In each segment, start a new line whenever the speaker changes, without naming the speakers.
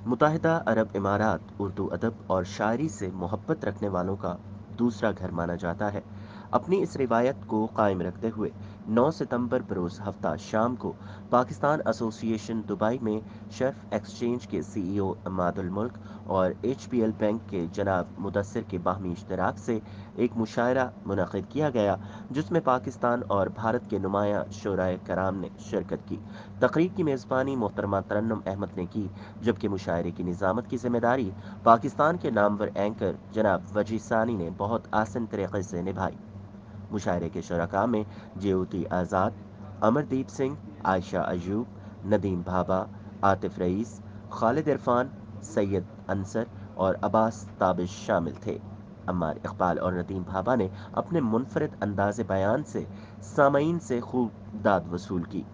मुत्तहिदा अरब इमारात उर्दू अदब और शायरी से मोहब्बत रखने वालों का दूसरा घर माना जाता है। अपनी इस रिवायत को कायम रखते हुए 9 सितंबर बरोज़ हफ्ता शाम को पाकिस्तान एसोसिएशन दुबई में शर्फ एक्सचेंज के सीईओ इमादुल मुल्क और एचपीएल बैंक के जनाब मुदस्सिर के बाहमी इश्तराक से एक मुशायरा मुनक़िद किया गया, जिसमें पाकिस्तान और भारत के नुमाया शोराए कराम ने शिरकत की। तकरीब की मेज़बानी मोहतरमा तरन्नुम अहमद ने की, जबकि मुशायरे की निज़ामत की जिम्मेदारी पाकिस्तान के नामवर एंकर जनाब वजी सानी ने बहुत आसान तरीके से निभाई। मुशायरे के शरका में ज्योति आज़ाद, अमरदीप सिंह, आयशा अयूब, नदीम भाभा, आतिफ रईस, खालिद इरफान, सैयद अंसर और अब्बास ताबिश शामिल थे। अम्मार इकबाल और नदीम भाभा ने अपने मुनफरिद अंदाज़े बयान से सामईन से खूब दाद वसूल की।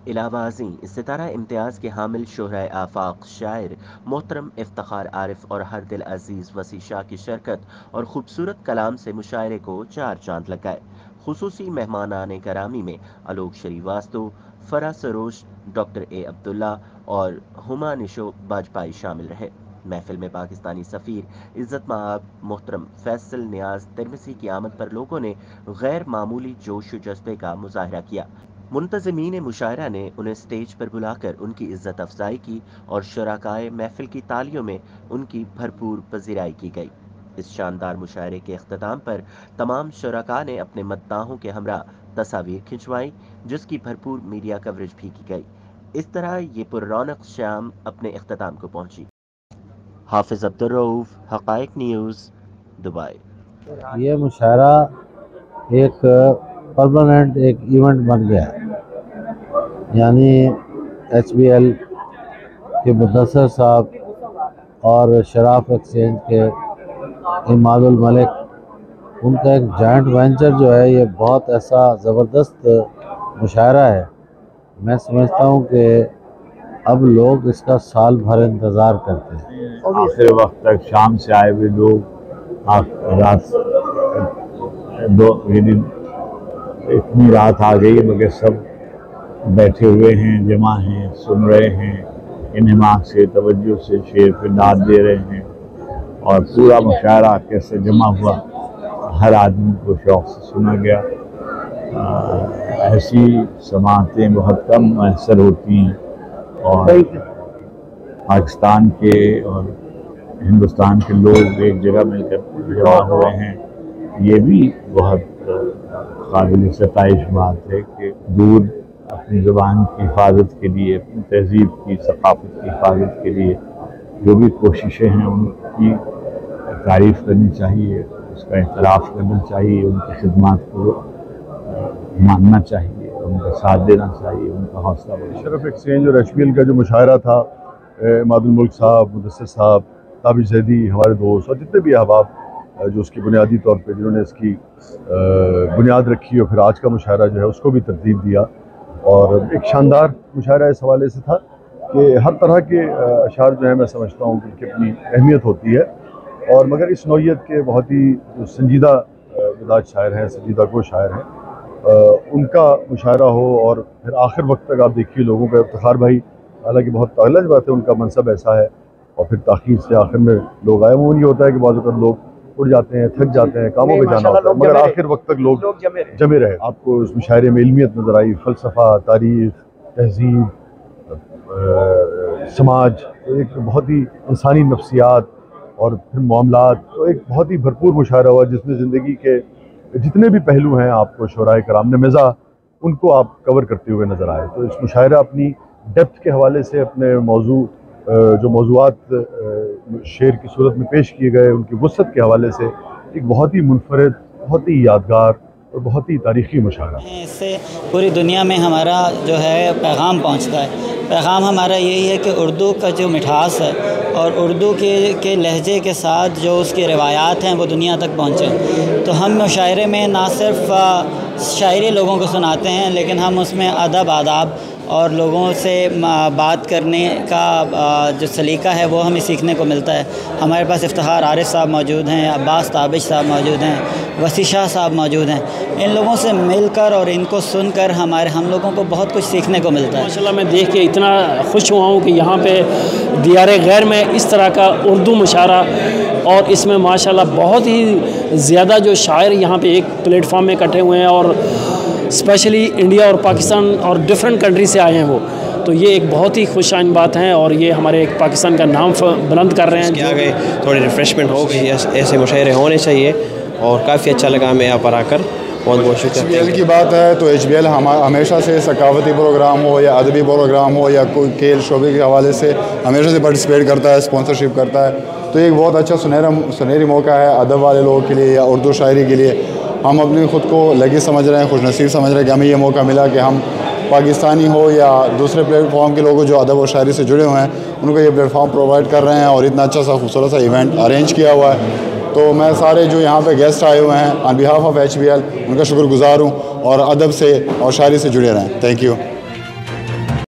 इलाहाबाजी सितारा इम्तियाज़ के हामिल शोहराए आफाक शायर मोहतरम इफ्तिखार आरिफ और हर दिल अजीज़ वसी शाह की शिरकत और खूबसूरत कलाम से मुशायरे को चार चांद लग गए। खुसूसी मेहमानाने करामी में आलोक श्रीवास्तव, फरा सरोज, डॉक्टर ए अब्दुल्ला और हुमा निशो बाजपाई शामिल रहे। महफिल में पाकिस्तानी सफ़ीर इज़्ज़त माब मोहतरम फैसल नियाज तिरमिसी की आमद पर लोगों ने गैर मामूली जोश व जज्बे का मुजाहरा किया। मुंतज़मीन मुशायरा ने उन्हें स्टेज पर बुलाकर उनकी इज़्ज़त अफजाई की और शराकाए महफिल की तालियों में उनकी भरपूर पजीराई की गई। इस शानदार मुशायरे के अख्ताम पर तमाम शरका ने अपने मद्दाहों के हमरा तस्वीर खिंचवाई, जिसकी भरपूर मीडिया कवरेज भी की गई। इस तरह ये पुररौनक शाम अपने अख्ताम को पहुंची। हाफिज अब्दुल रऊफ, हक़ाइक़ न्यूज़, दुबई।
ये मुशायरा एक परमानेंट एक इवेंट बन गया है, यानी एचबीएल के मुदस्सिर साहब और शराफ एक्सचेंज के इमादुल मलिक, उनका एक जॉइंट वेंचर जो है, ये बहुत ऐसा ज़बरदस्त मुशायरा है। मैं समझता हूँ कि अब लोग इसका साल भर इंतज़ार करते हैं।
आखिर वक्त तक शाम से आए हुए लोग रात दो इतनी रात आ गई मगर सब बैठे हुए हैं, जमा हैं, सुन रहे हैं, इन्हिमाक से तवज्जो से शेर पे दाद दे रहे हैं और पूरा मुशायरा कैसे जमा हुआ, हर आदमी को शौक़ से सुना गया। ऐसी समाअतें बहुत कम मैसर होती हैं और पाकिस्तान के और हिंदुस्तान के लोग एक जगह मिलकर जमा हुए हैं। ये भी बहुत काबिल सताइश बात है कि दूर अपनी ज़ुबान की हिफाजत के लिए, अपनी तहज़ीब की, सक़ाफ़त की हिफाजत के लिए जो भी कोशिशें हैं उनकी तारीफ़ करनी चाहिए, उसका एतराफ़ करना चाहिए, उनकी खिदमत को मानना चाहिए, उनका साथ देना चाहिए, उनका हौसला बढ़ाना।
शर्फ एक्सचेंज और एचपीएल का जो मुशायरा था, इमादुल मुल्क साहब, मुदस्सिर साहब, ताबिश ज़ैदी, हमारे दोस्त और जितने भी अहबाब जो उसकी बुनियादी तौर पे जिन्होंने इसकी बुनियाद रखी और फिर आज का मुशायरा जो है उसको भी तरतीब दिया। और एक शानदार मुशायरा इस हवाले से था कि हर तरह के अशार जो है मैं समझता हूँ कि उनकी अपनी अहमियत होती है, और मगर इस नौइयत के बहुत ही जो संजीदा मिजाज शायर हैं, संजीदा गो शायर हैं, उनका मुशायरा हो और फिर आखिर वक्त तक आप देखिए लोगों का इफ्तिखार भाई, हालांकि बहुत अलग बात है, उनका मनसब ऐसा है और फिर ताख़ीर से आखिर में लोग आए। वो ये होता है कि बाज़ वक़्त लोग उड़ जाते हैं, थक जाते हैं, कामों में जाना होता है, मगर आखिर वक्त तक लोग जमे रहे। आपको उस मुशायरे में इल्मियत नज़र आई, फ़लसफ़ा, तारीख़, तहज़ीब, समाज, एक बहुत ही इंसानी नफ्सियात और फिर मामलात, तो एक बहुत ही भरपूर मुशायरा हुआ जिसमें ज़िंदगी के जितने भी पहलू हैं आपको शोराए कराम ने मिज़ा उनको आप कवर करते हुए नज़र आए। तो इस मुशायरा अपनी डेप्थ के हवाले से, अपने मौजू जो मौज़ूआत शेर की सूरत में पेश किए गए, उनकी वुसअत के हवाले से एक बहुत ही मुनफरिद, बहुत ही यादगार और बहुत ही तारीख़ी मुशायरा।
इससे पूरी दुनिया में हमारा जो है पैगाम पहुंचता है। पैगाम हमारा यही है कि उर्दू का जो मिठास है और उर्दू के लहजे के साथ जो उसकी रिवायात हैं वो दुनिया तक पहुँचें। तो हम मुशायरे में ना सिर्फ शायरी लोगों को सुनाते हैं, लेकिन हम उसमें अदब, आदाब और लोगों से बात करने का जो सलीका है वो हमें सीखने को मिलता है। हमारे पास इफ्तिखार आरिफ साहब मौजूद हैं, अब्बास ताबिश साहब मौजूद हैं, वसी शाह साहब मौजूद हैं। इन लोगों से मिलकर और इनको सुनकर हम लोगों को बहुत कुछ सीखने को मिलता है।
माशाल्लाह मैं देख के इतना खुश हुआ हूँ कि यहाँ पे दियार गैर में इस तरह का उर्दू मुशायरा, और इसमें माशाल्लाह बहुत ही ज़्यादा जो शायर यहाँ पे एक प्लेटफॉर्म में इकट्ठे हुए हैं, और स्पेशली इंडिया और पाकिस्तान और डिफरेंट कंट्री से आए हैं वो, तो ये एक बहुत ही खुशाइन बात है और ये हमारे एक पाकिस्तान का नाम बुलंद कर रहे हैं।
आगे थोड़ी रिफ़्रेशमेंट हो गई, ऐसे मुशायरे होने चाहिए और काफ़ी अच्छा लगा हमें यहाँ पर आकर। बहुत बहुत शुक्रिया।
HBL की बात है तो HBL हमेशा से सकाफती प्रोग्राम हो या अदबी प्रोग्राम हो या कोई खेल शोबे के हवाले से हमेशा से पार्टिसिपेट करता है, स्पॉन्सरशिप करता है, तो एक बहुत अच्छा सुनहरी मौका है अदब वाले लोगों के लिए या उर्दू शायरी के लिए। हम अपने ख़ुद को लकी समझ रहे हैं, खुशनसीब समझ रहे हैं कि हमें ये मौका मिला कि हम पाकिस्तानी हो या दूसरे प्लेटफॉर्म के लोग जो अदब और शायरी से जुड़े हुए हैं उनको ये प्लेटफॉर्म प्रोवाइड कर रहे हैं और इतना अच्छा सा खूबसूरत सा इवेंट अरेंज किया हुआ है। तो मैं सारे जो यहाँ पे गेस्ट आए हुए हैं ऑन बिहाफ ऑफ HBL उनका शुक्रगुजार हूँ और अदब से और शायरी से जुड़े रहें। Thank you.